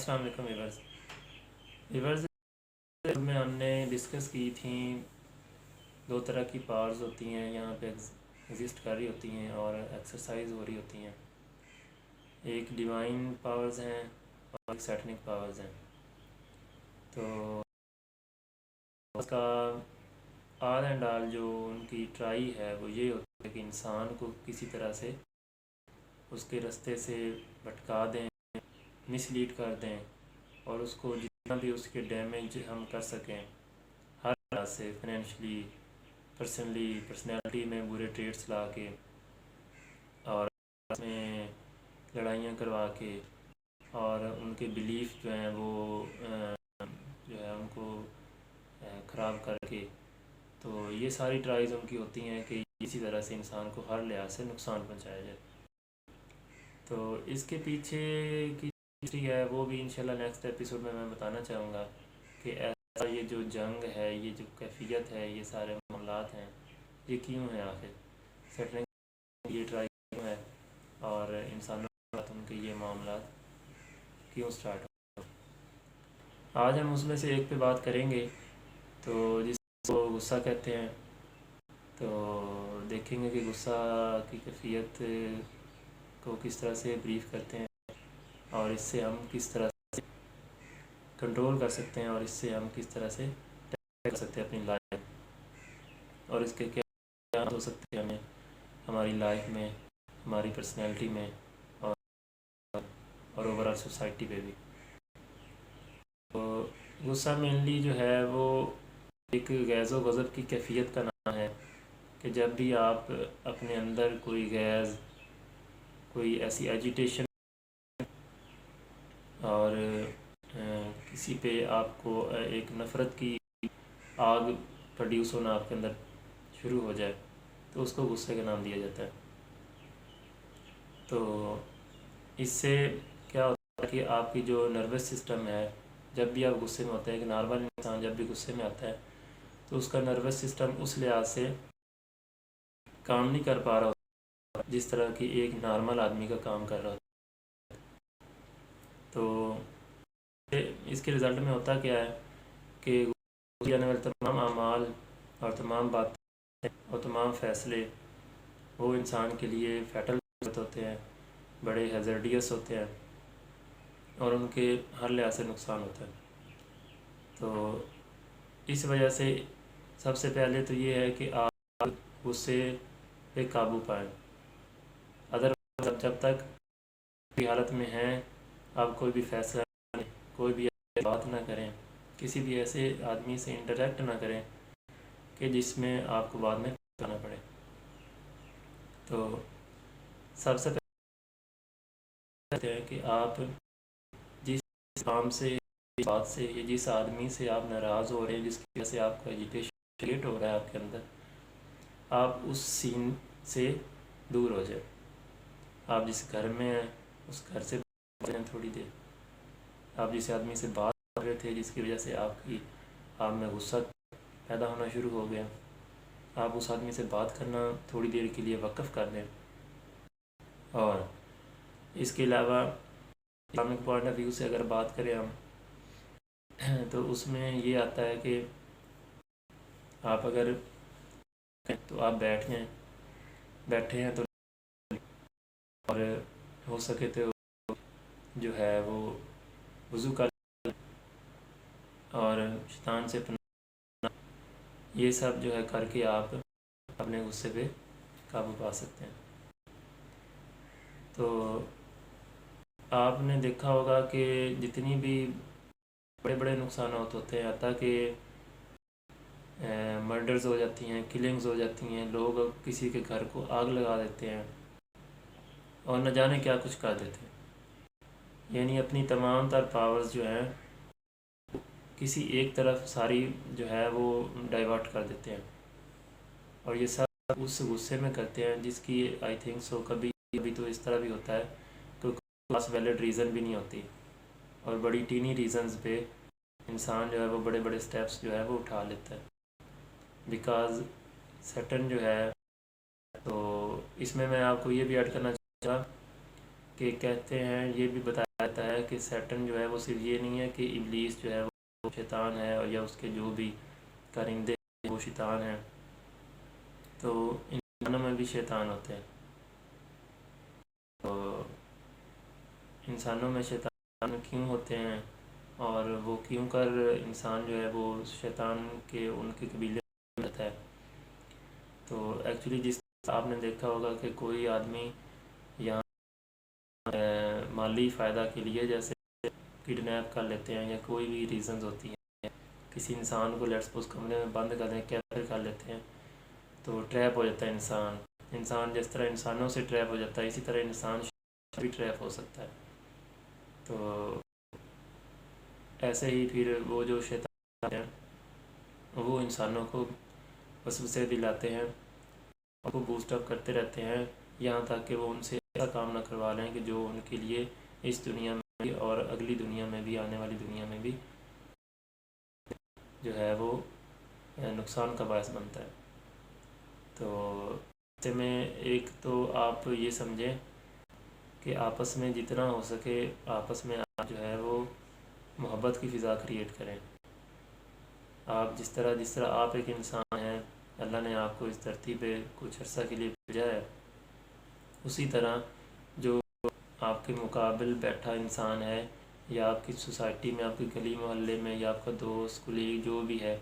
السلام علیکم ویورز میں ہم نے ڈسکس کی تھیں دو طرح کی پاورز ہوتی ہیں یہاں پہ ایگزسٹ کر رہی ہوتی ہیں اور ایکسرسائز ہو رہی ہوتی ہیں. ایک ڈیوائن پاورز ہیں اور ایک سیٹنک پاورز ہیں. تو اس کا آل اینڈ آل جو ان کی ٹرائی ہے وہ یہ ہوتی ہے کہ انسان کو کسی طرح سے اس کے رستے سے بھٹکا دیں، مس لیڈ کر دیں اور اس کو جتنا بھی اس کے ڈیمیج ہم کر سکیں ہر طرح سے، فائنینشلی، پرسنالٹی میں برے ٹریٹس لا کے اور اس میں لڑائیاں کروا کے اور ان کے بیلیف جو ہیں وہ جو ہے ان کو خراب کر کے. تو یہ ساری ٹرائز ان کی ہوتی ہیں کہ اسی طرح سے انسان کو ہر لحاظ سے نقصان پہنچایا جائے. تو اس کے پیچھے کی ہسٹری ہے وہ بھی انشاءاللہ نیکسٹ ایپیسوڈ میں بتانا چاہوں گا کہ ایسا یہ جو جنگ ہے، یہ جو کیفیت ہے، یہ سارے معاملات ہیں، یہ کیوں ہیں، آخر سیٹلنگ یہ ٹرائی کیوں ہے اور انسانوں کے ساتھ ان کے یہ معاملات کیوں سٹارٹ ہو. آج ہم اس میں سے ایک پہ بات کریں گے تو جس کو غصہ کہتے ہیں. تو دیکھیں گے کہ غصہ کی کیفیت کو کس طرح سے بریف کرتے ہیں اور اس سے ہم کس طرح سے کنٹرول کر سکتے ہیں اور اس سے ہم کس طرح سے کر سکتے ہیں اپنی لائف اور اس کے کیا ہو سکتے ہیں ہمیں ہماری لائف میں، ہماری پرسنالٹی میں اور اوور آل سوسائٹی پہ بھی. تو غصہ مینلی جو ہے وہ ایک غیظ و غضب کی کیفیت کا نام ہے کہ جب بھی آپ اپنے اندر کوئی غیظ، کوئی ایسی ایجیٹیشن اور کسی پہ آپ کو ایک نفرت کی آگ پروڈیوس ہونا آپ کے اندر شروع ہو جائے تو اس کو غصے کا نام دیا جاتا ہے. تو اس سے کیا ہوتا ہے کہ آپ کی جو نروس سسٹم ہے، جب بھی آپ غصے میں ہوتے ہیں، ایک نارمل انسان جب بھی غصے میں آتا ہے تو اس کا نروس سسٹم اس لحاظ سے کام نہیں کر پا رہا ہوتا جس طرح کی ایک نارمل آدمی کا کام کر رہا ہوتا. تو اس کے رزلٹ میں ہوتا کیا ہے کہ آنے والے تمام اعمال اور تمام باتیں اور تمام فیصلے وہ انسان کے لیے فیٹل ہوتے ہیں، بڑے ہیزرڈیس ہوتے ہیں اور ان کے ہر لحاظ سے نقصان ہوتا ہے. تو اس وجہ سے سب سے پہلے تو یہ ہے کہ آپ غصے پہ قابو پائیں. ادروائز جب تک کی حالت میں ہیں آپ کوئی بھی فیصلہ نہیں، کوئی بھی بات نہ کریں، کسی بھی ایسے آدمی سے انٹریکٹ نہ کریں کہ جس میں آپ کو بعد میں کرنا پڑے. تو سب سے پہلے کہتے ہیں کہ آپ جس کام سے، جس بات سے یا جس آدمی سے آپ ناراض ہو رہے ہیں، جس کی وجہ سے آپ کو ایجیٹیشن کریٹ ہو رہا ہے آپ کے اندر، آپ اس سین سے دور ہو جائیں. آپ جس گھر میں ہیں اس گھر سے تھوڑی دیر، آپ جس آدمی سے بات کر رہے تھے جس کی وجہ سے آپ میں غصہ پیدا ہونا شروع ہو گیا، آپ اس آدمی سے بات کرنا تھوڑی دیر کے لیے وقف کر دیں. اور اس کے علاوہ اسلامک پوائنٹ آف ویو سے اگر بات کریں ہم تو اس میں یہ آتا ہے کہ آپ اگر تو آپ بیٹھے ہیں تو اور ہو سکے تو جو ہے وہ وضو کر اور شیطان سے پناہ، یہ سب جو ہے کر کے آپ اپنے غصے پہ قابو پا سکتے ہیں. تو آپ نے دیکھا ہوگا کہ جتنی بھی بڑے بڑے نقصانات ہوتے ہیں، حتیٰ کہ مرڈرز ہو جاتی ہیں، کلنگز ہو جاتی ہیں، لوگ کسی کے گھر کو آگ لگا دیتے ہیں اور نہ جانے کیا کچھ کر دیتے ہیں. یعنی اپنی تمام تر پاورز جو ہیں کسی ایک طرف ساری جو ہے وہ ڈائیورٹ کر دیتے ہیں اور یہ سب اس غصے میں کرتے ہیں جس کی آئی تھنک سو کبھی تو اس طرح بھی ہوتا ہے کہ کلاس ویلڈ ریزن بھی نہیں ہوتی اور بڑی ٹینی ریزنز پہ انسان جو ہے وہ بڑے بڑے سٹیپس جو ہے وہ اٹھا لیتا ہے. بیکاز سیٹن جو ہے، تو اس میں آپ کو یہ بھی ایڈ کرنا چاہوں گا کہ کہتے ہیں یہ بھی بتایا جاتا ہے کہ سیٹن جو ہے وہ صرف یہ نہیں ہے کہ ابلیس جو ہے وہ شیطان ہے، اور یا اس کے جو بھی کرندے ہیں وہ شیطان ہیں، تو انسانوں میں بھی شیطان ہوتے ہیں. تو انسانوں میں شیطان کیوں ہوتے ہیں، اور وہ کیوں کر انسان جو ہے وہ شیطان کے ان کے قبیلے میں رہتا ہے. تو ایکچولی جس آپ نے دیکھا ہوگا کہ کوئی آدمی یہاں مالی فائدہ کے لیے جیسے کڈنیپ کر لیتے ہیں، یا کوئی بھی ریزنز ہوتی ہیں، کسی انسان کو لیٹس سپوز کمرے میں بند کر دیں، کیپچر کر لیتے ہیں، تو ٹریپ ہو جاتا ہے انسان جس طرح انسانوں سے ٹریپ ہو جاتا ہے، اسی طرح انسان بھی ٹریپ ہو سکتا ہے. تو ایسے ہی پھر وہ جو شیطان ہیں وہ انسانوں کو وسوسے دلاتے ہیں، ان کو بوسٹ اپ کرتے رہتے ہیں، یہاں تک کہ وہ ان سے ایسا کام نہ کروا لیں کہ جو ان کے لیے اس دنیا میں بھی اور اگلی دنیا میں بھی، آنے والی دنیا میں بھی جو ہے وہ نقصان کا باعث بنتا ہے. تو ایسے میں ایک تو آپ یہ سمجھیں کہ آپس میں جتنا ہو سکے آپس میں آپ جو ہے وہ محبت کی فضا کریٹ کریں. آپ جس طرح آپ ایک انسان ہیں، اللہ نے آپ کو اس دھرتی پہ کچھ عرصہ کے لیے بھیجا ہے، اسی طرح جو آپ کے مقابل بیٹھا انسان ہے، یا آپ کی سوسائٹی میں، آپ کی گلی محلے میں، یا آپ کا دوست کلیگ جو بھی ہے،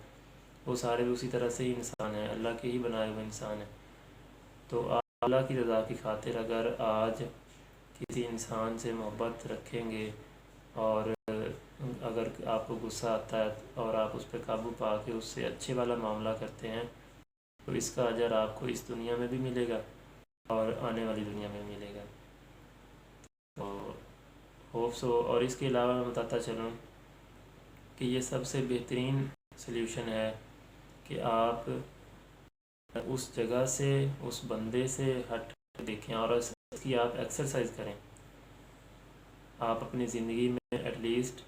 وہ سارے بھی اسی طرح سے ہی انسان ہیں، اللہ کے ہی بنائے ہوئے انسان ہیں. تو آپ اللہ کی رضا کی خاطر اگر آج کسی انسان سے محبت رکھیں گے، اور اگر آپ کو غصہ آتا ہے اور آپ اس پہ قابو پا کے اس سے اچھے والا معاملہ کرتے ہیں، تو اس کا اجر آپ کو اس دنیا میں بھی ملے گا اور آنے والی دنیا میں ملے گا. تو ہوپ سو. اور اس کے علاوہ میں بتاتا چلوں کہ یہ سب سے بہترین سلیوشن ہے کہ آپ اس جگہ سے، اس بندے سے ہٹ کے دیکھیں، اور اس کی آپ ایکسرسائز کریں. آپ اپنی زندگی میں at least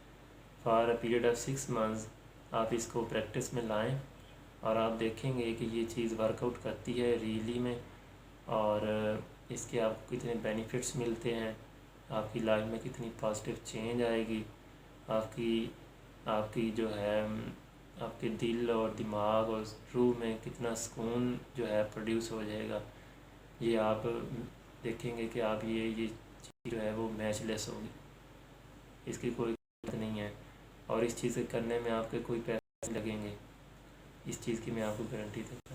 for a period of 6 months آپ اس کو پریکٹس میں لائیں، اور آپ دیکھیں گے کہ یہ چیز ورک آؤٹ کرتی ہے ریئلی میں، اور اس کے آپ کو کتنے بینیفٹس ملتے ہیں، آپ کی لائف میں کتنی پازیٹیو چینج آئے گی، آپ کی جو ہے آپ کے دل اور دماغ اور روح میں کتنا سکون جو ہے پروڈیوس ہو جائے گا. یہ آپ دیکھیں گے کہ آپ یہ چیز جو ہے وہ میچ لیس ہوگی، اس کی کوئی قیمت نہیں ہے، اور اس چیز کے کرنے میں آپ کے کوئی پیسے لگیں گے، اس چیز کی میں آپ کو گارنٹی دوں.